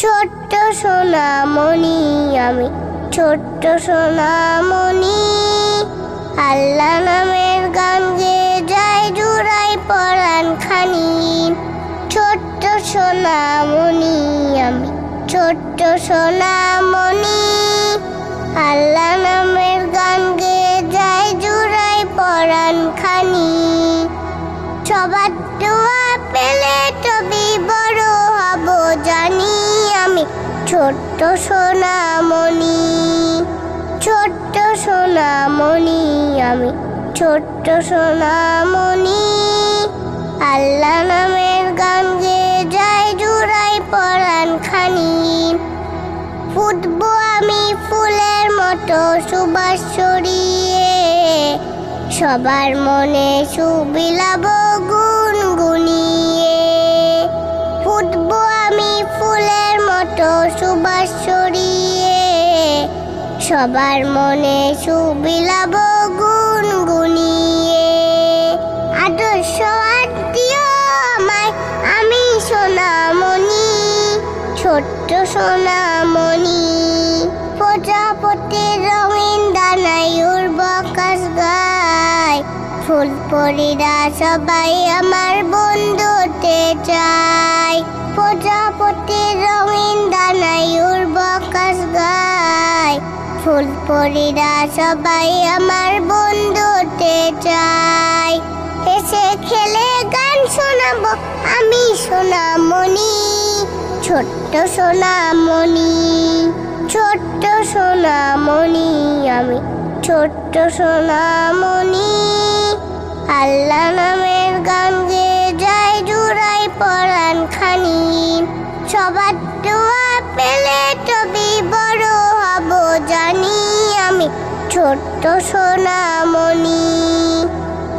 ছোট্ট সোনামণি আমি, ছোট্ট সোনামণি। আল্লাহ নামের গান গেয়ে যায় জুড়াই পরাণ খানি। ছোট্ট সোনামণি আমি, ছোট্ট সোনামণি। আল্লাহ নামের গান গেয়ে যায় জুড়াই পরাণ খানি। সবার দোয়া পেলে তবে বড় হব জানি আমি, ছোট্ট সোনামণি। ছোট্ট সোনামণি আমি, ছোট্ট সোনামণি। আল্লাহ নামের গান গেয়ে যায় জুড়াই পরাণ খানি। ফুটবো আমি ফুলের মতো সুবাস ছড়িয়ে, সবার মনে সুবিলাব গুনগুনিয়ে। ফুটবো আমি ফুলের মতো সুবাস ছড়িয়ে, সবার মনে সুবিলাব গুনগুনিয়ে। আদর্শ আত্মীয় আমায় আমি সোনামণি, ছোট্ট সোনামণি। প্রজাপতির রঙিন ডানায় উড়ব আকাশ গায়, ফুল পরীরা সবাই আমার বন্ধু হতে চায়। প্রজাপতির রঙিন ডানায় উড়ব আকাশ গায়, ফুল পরীরা সবাই আমার বন্ধু হতে চায়। এসে খেলে গান শোনাবো আমি সোনামণি, ছোট্ট সোনামণি। ছোট্ট সোনামণি আমি, ছোট্ট সোনামণি। আল্লাহ নামের গান গেয়ে যায় জুড়াই পরাণ খানি। সবার দোয়া পেলে তবে বড় হব জানি আমি, ছোট্ট সোনামণি।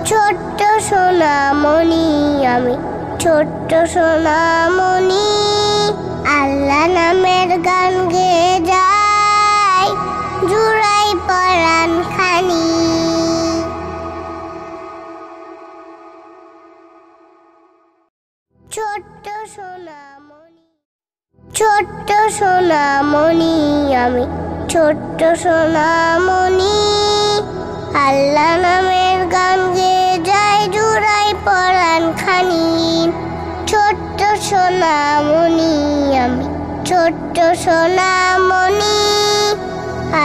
ছোট্ট সোনামণি আমি, ছোট্ট সোনামণি। আল্লাহ নামের গান গেয়ে যায় জুড়াই পরাণ খানি। ছোট্ট সোনামণি, ছোট্ট সোনামণি আমি, ছোট্ট সোনামণি। আল্লাহ নামের গান গেয়ে যায় জুড়াই পরাণ খানি। ছোট্ট সোনামণি আমি, ছোট্ট সোনামণি।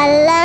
আল্লাহ